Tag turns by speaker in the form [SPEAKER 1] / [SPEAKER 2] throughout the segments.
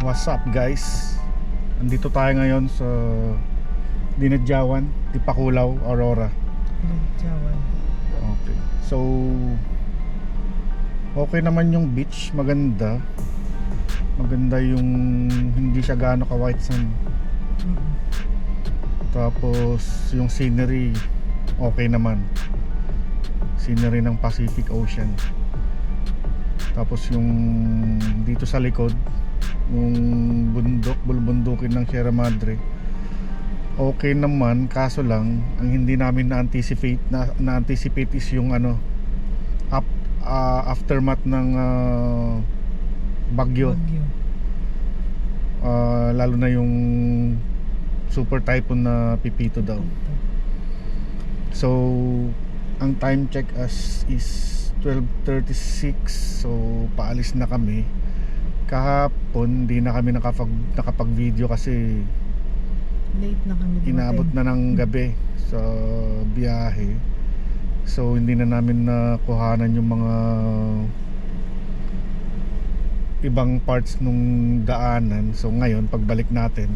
[SPEAKER 1] What's up guys? Andito tayo ngayon sa Dinadjawan, Tipakulaw, Aurora.
[SPEAKER 2] Dinadjawan.
[SPEAKER 1] Okay. So okay naman yung beach, maganda. Maganda yung hindi siya gaano ka white sand. Tapos yung scenery okay naman. Scenery ng Pacific Ocean. Tapos yung dito sa likod, yung bundok, bulubundukin ng Sierra Madre, okay naman, kaso lang ang hindi namin na-anticipate is yung aftermath ng bagyo. Lalo na yung super typhoon na Pipito daw. So ang time check is 12:36, so paalis na kami. Kahapon di na kami nakapag-video kasi
[SPEAKER 2] late na kami dumating.
[SPEAKER 1] Inabot na ng gabi sa biyahe. So hindi na namin nakuhanan yung mga ibang parts nung daanan. So ngayon pagbalik natin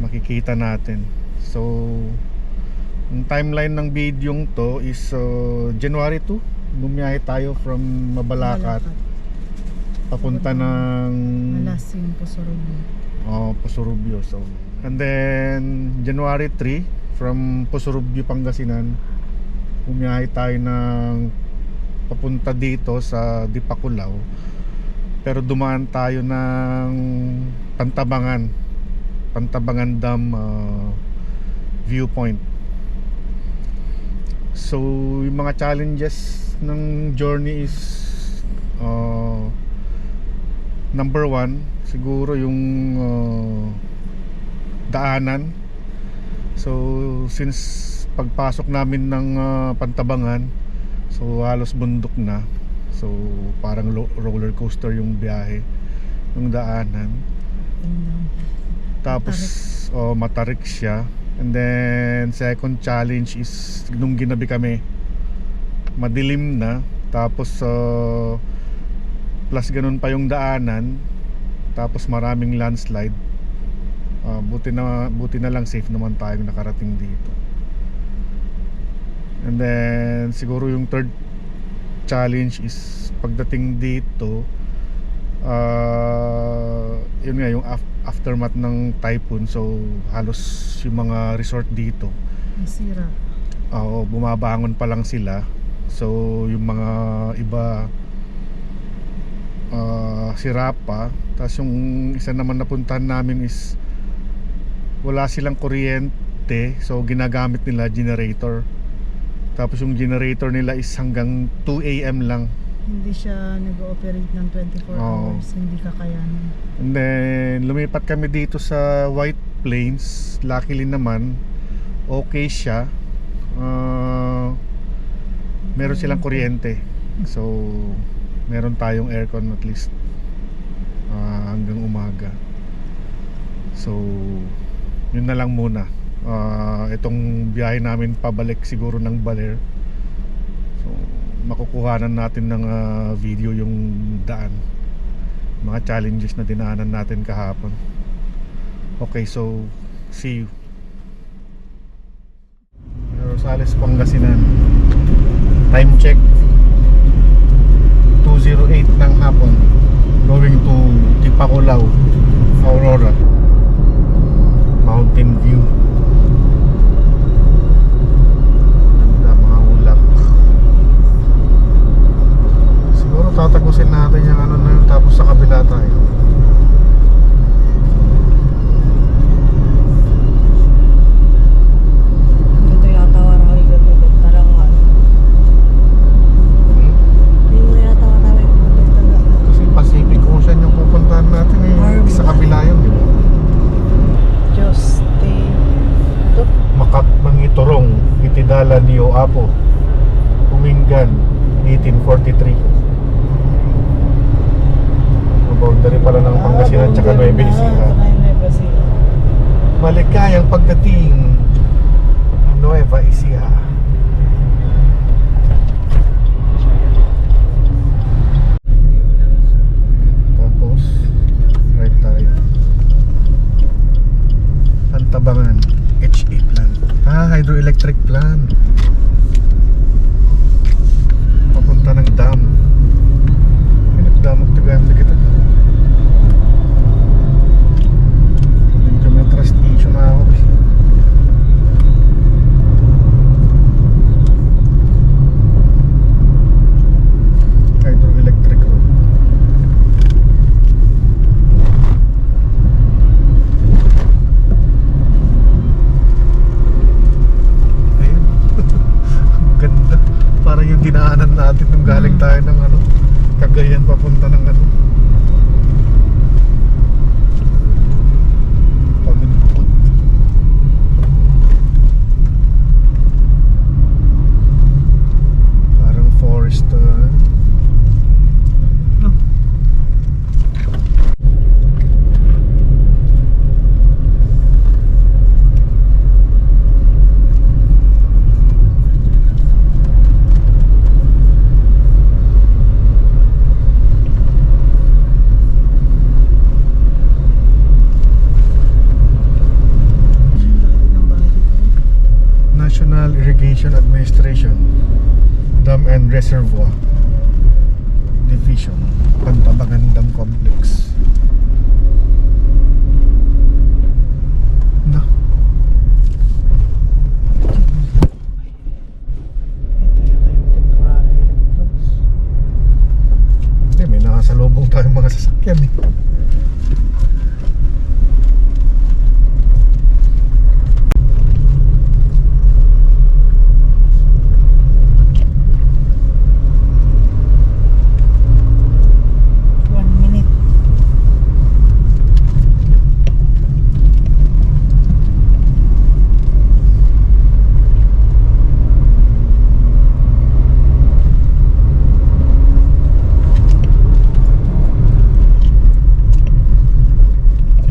[SPEAKER 1] makikita natin. So yung timeline ng video to is January 2, bumiyahe tayo from Mabalacat papunta ng
[SPEAKER 2] Malasin, Pusurubio.
[SPEAKER 1] Pusurubio. So and then January 3 from Pusurubio, Pangasinan, bumiyahe tayo ng papunta dito sa Dipakulaw, pero dumaan tayo ng Pantabangan Dam viewpoint. So yung mga challenges ng journey is number 1 siguro yung daanan. So since pagpasok namin ng Pantabangan, so halos bundok na, so parang roller coaster yung biyahe, yung daanan. Tapos matarik siya. And then second challenge is nung ginabi kami, madilim na, tapos plus ganun pa yung daanan, tapos maraming landslide. Buti na lang safe naman tayong nakarating dito. And then siguro yung third challenge is pagdating dito, yun nga yung aftermath ng typhoon. So halos yung mga resort dito
[SPEAKER 2] nasira.
[SPEAKER 1] Bumabangon pa lang sila. So yung mga iba sira pa. Tapos yung isa naman napuntahan namin is wala silang kuryente, so ginagamit nila generator. Tapos yung generator nila is hanggang 2 AM lang.
[SPEAKER 2] Hindi siya nag-ooperate ng 24 hours. Hindi kakayanin.
[SPEAKER 1] And then lumipat kami dito sa White Plains. Luckily naman okay siya. Meron silang kuryente. So meron tayong aircon at least hanggang umaga. So yun na lang muna. Itong biyahe namin pabalik siguro ng Baler, so makukuhanan natin ng video yung daan, mga challenges na dinaanan natin kahapon. Okay, so see you. Rosales, Pangasinan. Time check 2:08 ng hapon, going to Tipakulaw, Aurora. Mountain view. Ganda, mga ulap. Siguro tatagusin natin yung na yun, tapos sa kabila tayo.
[SPEAKER 2] Dito yata warang ikot-ikot. Parang hindi mo yata warang ikot-ikot.
[SPEAKER 1] Kasi Pacific Ocean yung pupuntahan natin eh. Sa kabila yun, di ba?
[SPEAKER 2] Diyos,
[SPEAKER 1] Makat Mangitorong, Itidala, Dio Apo, Humingan, 1843. Boundary pala ng Pangasinan tsaka Nueva Ecija. Maligayang pagdating Nueva Ecija. Tapos right tayo. hydroelectric plant. Papunta ng dam. Ay, nagdamag tagayan na kita. Medyo may trust issue na ako eh. Hydroelectric road. Ayun. Ang ganda. Parang yung dinaanan natin nung galing tayo ng ano, Cagayan papunta ng ano, Pagudpud. Parang forest no. National Irrigation Administration Dam and Reservoir Division, Pantabangan Dam Complex. Na. Hindi, may nakasalubong tayong mga sasakyan eh.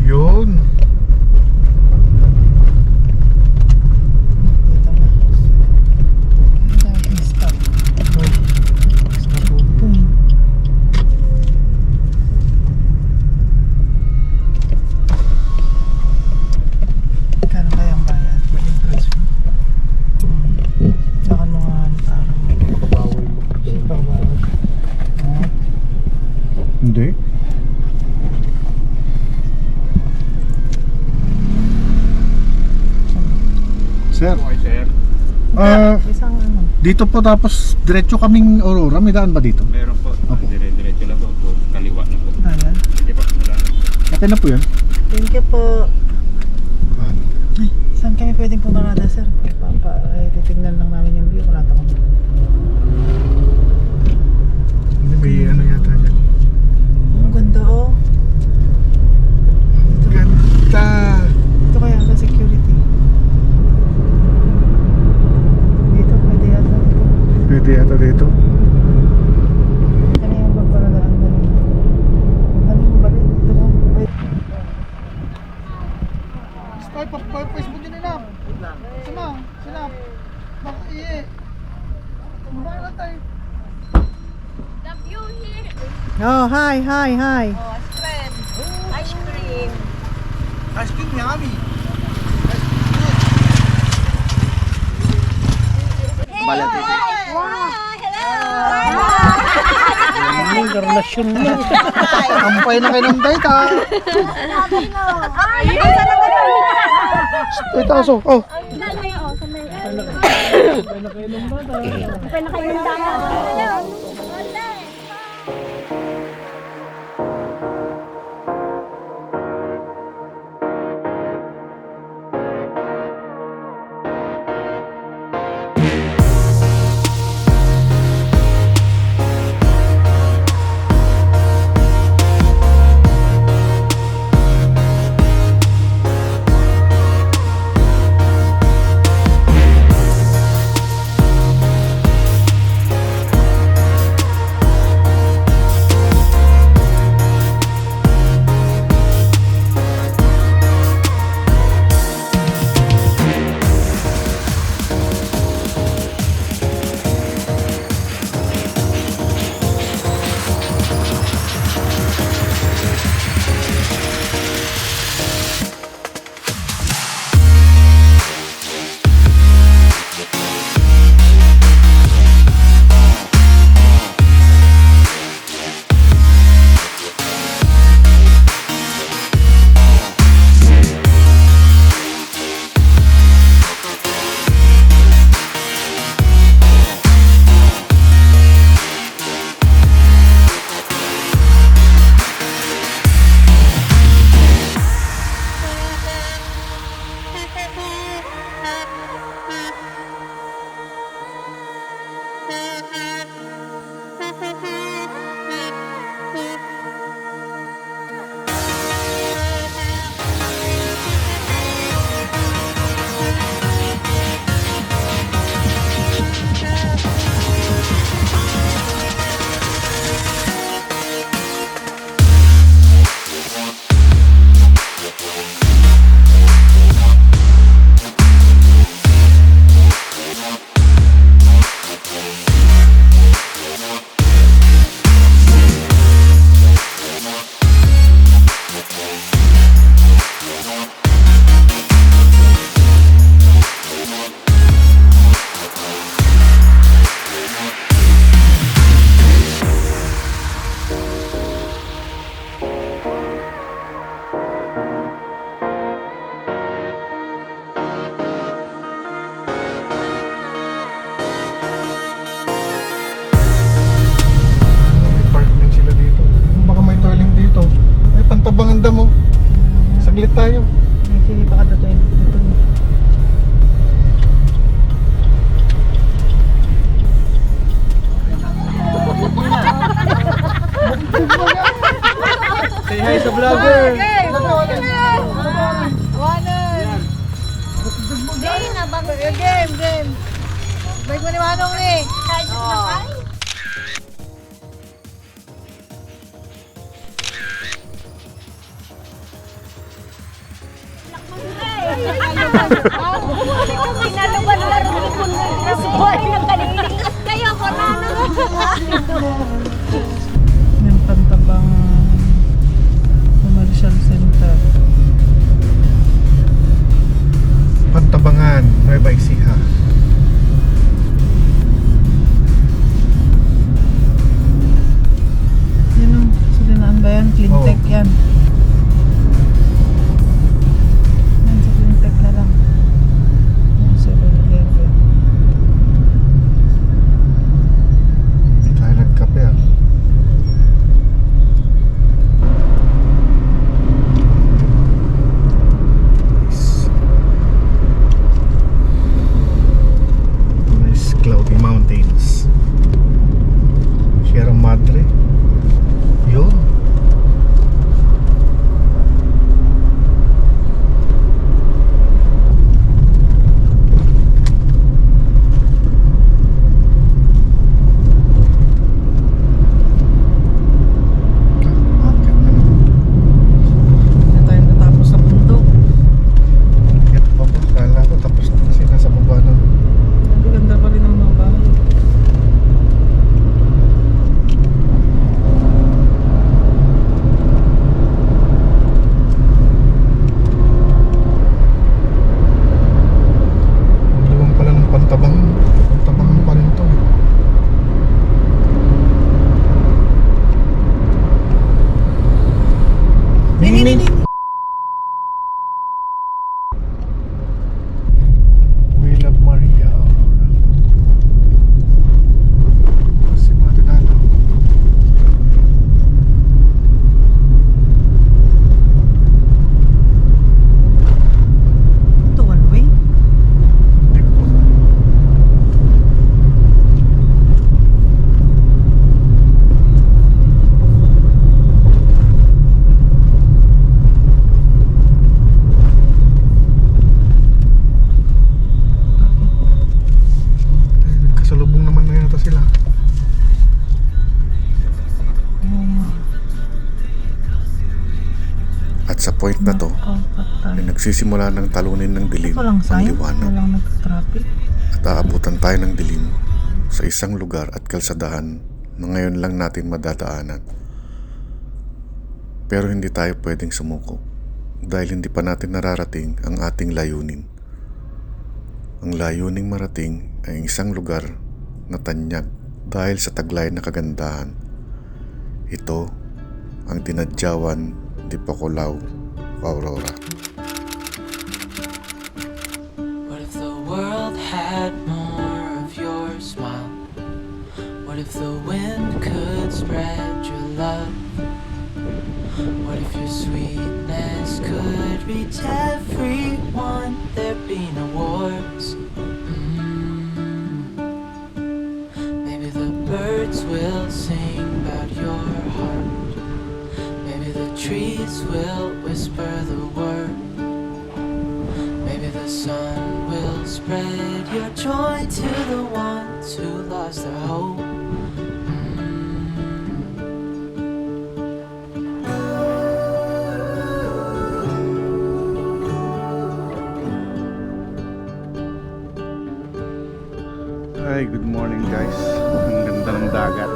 [SPEAKER 1] Yun.
[SPEAKER 2] Kano kayang bayad? Pwedeng transfer. Baka mga parang bawal.
[SPEAKER 1] Hindi. Sir,
[SPEAKER 2] Isang ano.
[SPEAKER 1] dito po tapos diretso kaming Aurora. May daan ba dito?
[SPEAKER 3] Meron po.
[SPEAKER 1] Opo.
[SPEAKER 3] Dire-diretso lang po. Kaliwa na po.
[SPEAKER 2] Ayan.
[SPEAKER 3] Sige po. Salamat.
[SPEAKER 1] Okay na po yun.
[SPEAKER 2] Thank you po. Ay, saan kami pwedeng pumarada, sir? Titignan lang namin yung view. Wala tayong
[SPEAKER 1] Hindi, may ano yata dyan.
[SPEAKER 2] ang ganda, oh.
[SPEAKER 1] Ganda.
[SPEAKER 2] Ito kaya sa security. Dito, pwede yata dito.
[SPEAKER 1] Pwede yata dito.
[SPEAKER 2] Kaya yung magparadaan na rin. Ang dami yung balit. Ito lang. Wait.
[SPEAKER 4] Skype of Facebook din nila. Sila, sila. Baka iye. Kumbaga tayo.
[SPEAKER 5] The view here.
[SPEAKER 2] Oh, hi, hi, hi.
[SPEAKER 5] Oh, spread. Ice cream.
[SPEAKER 4] Ice cream yummy.
[SPEAKER 5] Wow, hello.
[SPEAKER 4] Internasyon mo. Ampay na kayo ng date ha. Ito aso. Oh.
[SPEAKER 1] May park din sila dito. Baka may toilet dito. May pantabangan damo. Saglit tayo.
[SPEAKER 2] Sige, baka tatuin.
[SPEAKER 1] Say hi sa vlogger.
[SPEAKER 5] Game na bang
[SPEAKER 4] Game. Balik mo ni Manong ni.
[SPEAKER 5] Kahit na kain. Pinaluban-laro ni Kundi sa buhay ng kanina. Kaya ko na
[SPEAKER 2] Ng Pantabang Commercial Center.
[SPEAKER 1] Pantabangan, Nueva Ecija.
[SPEAKER 2] Yan o, Sulinaan ba yan? Cleantech
[SPEAKER 1] Oo.
[SPEAKER 2] yan. Yan sa Cleantech na lang. Yan 7-Eleven.
[SPEAKER 1] Hindi tayo nagkape ah. Nice. Nice cloudy mountains. Sierra Madre. Yun. Bakit naman?
[SPEAKER 2] Hindi tayo natapos sa bundok.
[SPEAKER 1] Bakit pa ba? Kala ko tapos na kasi nasa baba na.
[SPEAKER 2] Ang ganda pa rin ng mga bahay.
[SPEAKER 1] Luwang pala ng Pantabangan. Pantabangan pa rin to. Nini! We love Maria Aurora. Si Mati Nalo.
[SPEAKER 2] Ito, one way.
[SPEAKER 1] Hindi ko pa. Nagkasalubong naman na yata sila. At sa point na to, ay nagsisimula ng talunin ng dilim
[SPEAKER 2] Walang
[SPEAKER 1] ang
[SPEAKER 2] sign,
[SPEAKER 1] liwanag
[SPEAKER 2] walang nag-traffic.
[SPEAKER 1] at aabutan tayo ng dilim sa isang lugar at kalsadahan na ngayon lang natin madadaanan. Pero hindi tayo pwedeng sumuko dahil hindi pa natin nararating ang ating layunin. Ang layuning marating ay isang lugar na tanyag dahil sa taglay na kagandahan. Ito ang Dinadjawan de Bacolao, Aurora.
[SPEAKER 6] What if the world had more of your smile? What if the wind could spread your love? What if your sweetness could reach everyone? There'd be no wars. birds will sing about your heart. Maybe the trees will whisper the word. Maybe the sun will spread your joy to the ones who lost their hope.
[SPEAKER 1] Hi, good morning guys. Ang ganda ng dagat.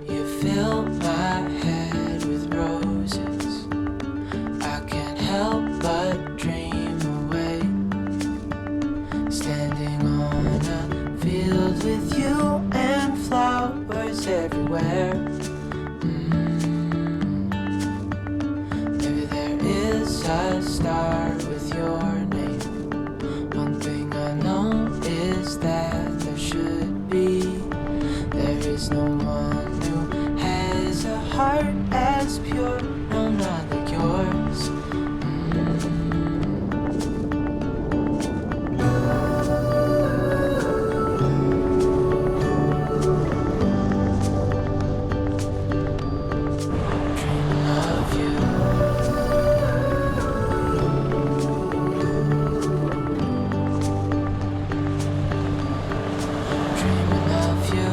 [SPEAKER 6] You fill my head with roses. I can't help but dream away. Standing on a field with you and flowers everywhere. Maybe there is a star with your name. One thing I know is that there should be. There is no one who has a heart as pure, no, not like yours. Dreaming of you. Dreaming of you.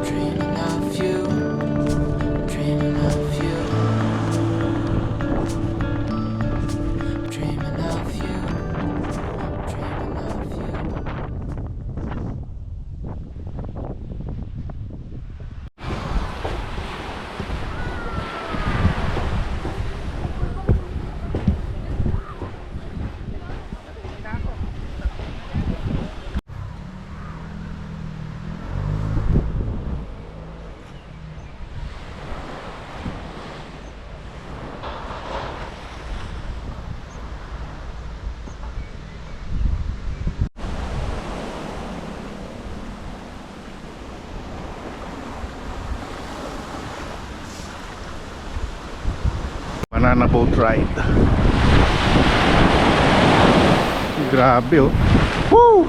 [SPEAKER 6] Dreaming of you. Dreaming of you. Dreaming of you. Dreaming of you.
[SPEAKER 1] Banana boat ride. Grabe oh. Woo!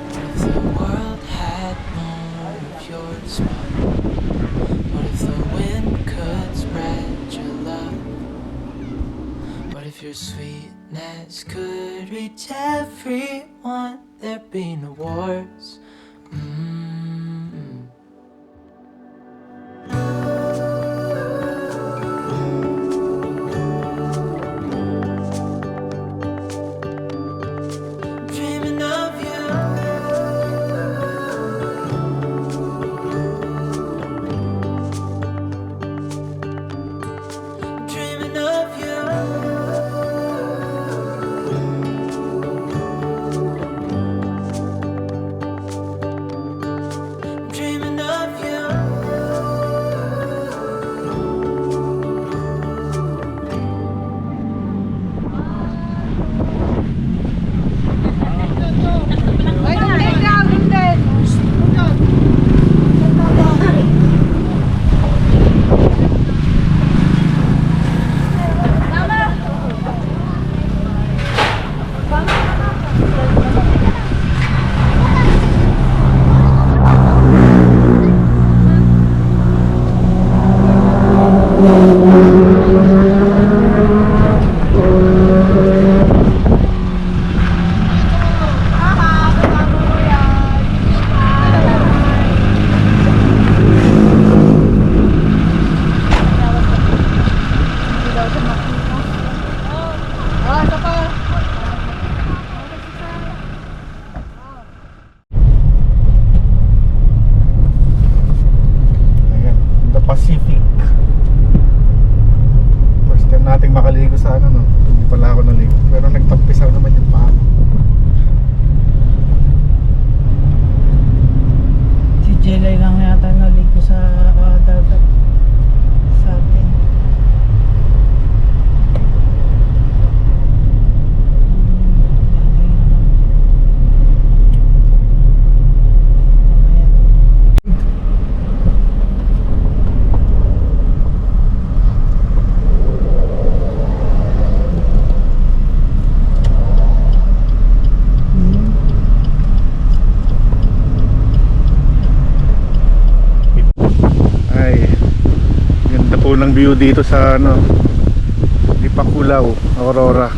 [SPEAKER 6] What if the world had more of your smile? What if the wind could spread your love? What if your sweetness could reach everyone? There'd be no wars. Dreaming of you. Dreaming of you.
[SPEAKER 1] unang view dito sa ano, Ipakulaw, Aurora.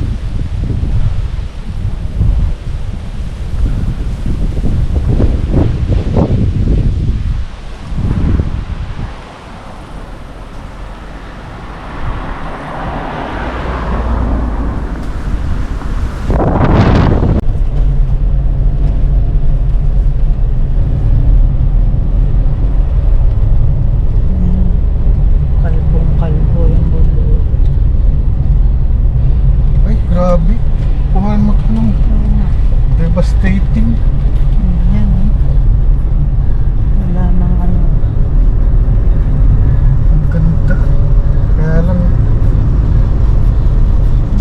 [SPEAKER 2] Kalbong-kalbo yung bundok.
[SPEAKER 1] Ay, grabe. Kuhaan mo ito nung devastating.
[SPEAKER 2] Yan, eh. Wala nang ano.
[SPEAKER 1] Ang ganda. Kaya lang,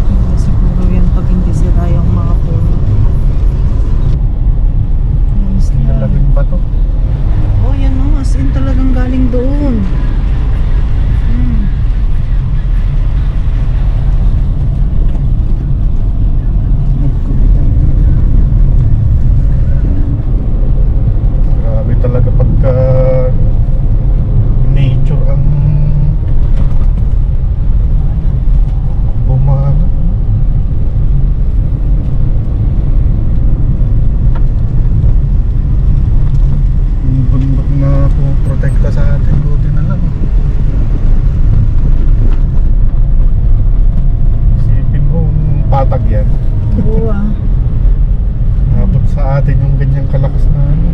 [SPEAKER 2] Hindi siguro yan pag hindi sira yung mga puno. Yan sila.
[SPEAKER 1] nalaging ba to?
[SPEAKER 2] Oh, yan o. As in talagang galing doon. Hmm.
[SPEAKER 1] Grabe talaga pagka nature ang bumana. Yung bundok na puprotekta sa atin, buti na lang. Isipin mo patag yan.
[SPEAKER 2] Oo ah.
[SPEAKER 1] Abot sa atin yung ganyang kalakas na ano.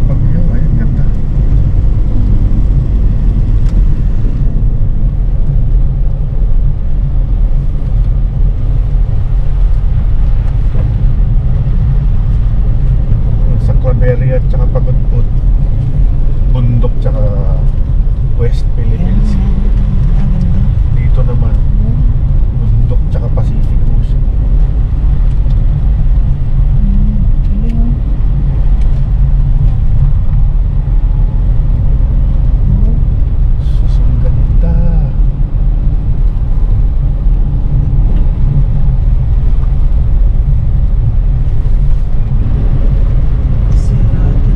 [SPEAKER 1] Bagyo, ay ganda. Sa Claveria at saka Pagudpud, bundok tsaka West
[SPEAKER 2] Yan,
[SPEAKER 1] Philippines.
[SPEAKER 2] yan. Ang ganda.
[SPEAKER 1] Dito naman, bundok tsaka Pacific Ocean.
[SPEAKER 2] Galing oh.
[SPEAKER 1] Sus, ang ganda.
[SPEAKER 2] Sirado.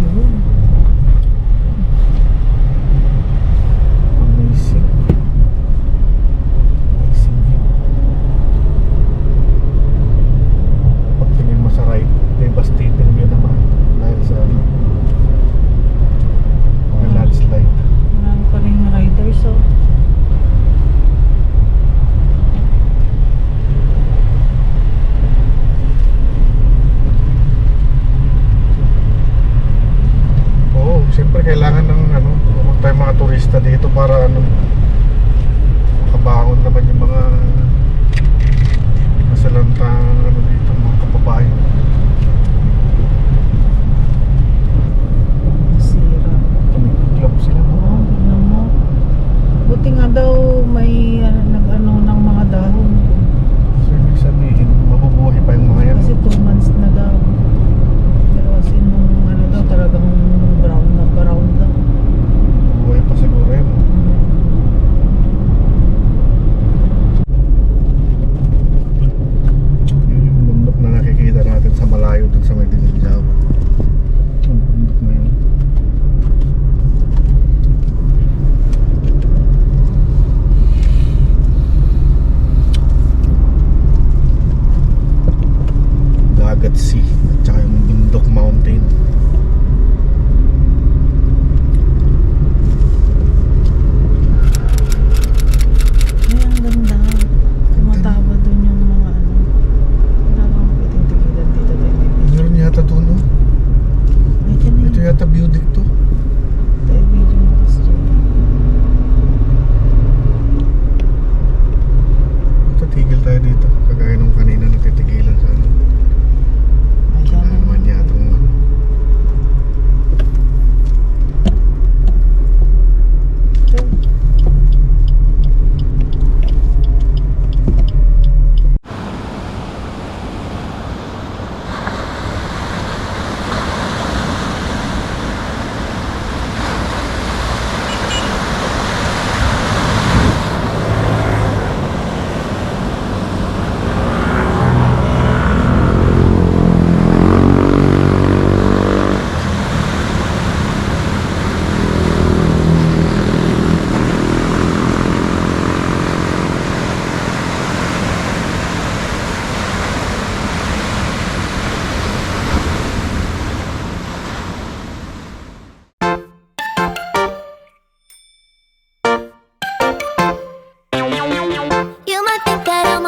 [SPEAKER 2] Yun.
[SPEAKER 1] Amazing. Amazing view. Pagtingin mo sa right, devastating view naman dahil sa ano, mga landslide.
[SPEAKER 2] Marami pa rin riders oh.
[SPEAKER 1] Oo, siyempre kailangan ng ano, huwag tayong mga turista dito para ano, makabangon naman yung mga masalantang ano dito, mga kababayan.
[SPEAKER 2] Nasira.
[SPEAKER 1] Tumiklop sila mo.
[SPEAKER 2] Oo, tignan mo. Buti nga daw may nag-ano ng mga dahon.
[SPEAKER 1] So ibig sabihin, mabubuhay pa yung mga yan.
[SPEAKER 2] Kasi 2 months na daw. Pero as in nung ano daw talagang brown na brown daw.
[SPEAKER 1] Mabubuhay pa siguro yan.
[SPEAKER 2] Hmm.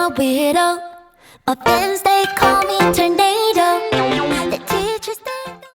[SPEAKER 7] a weirdo. My friends, they call me Tornado.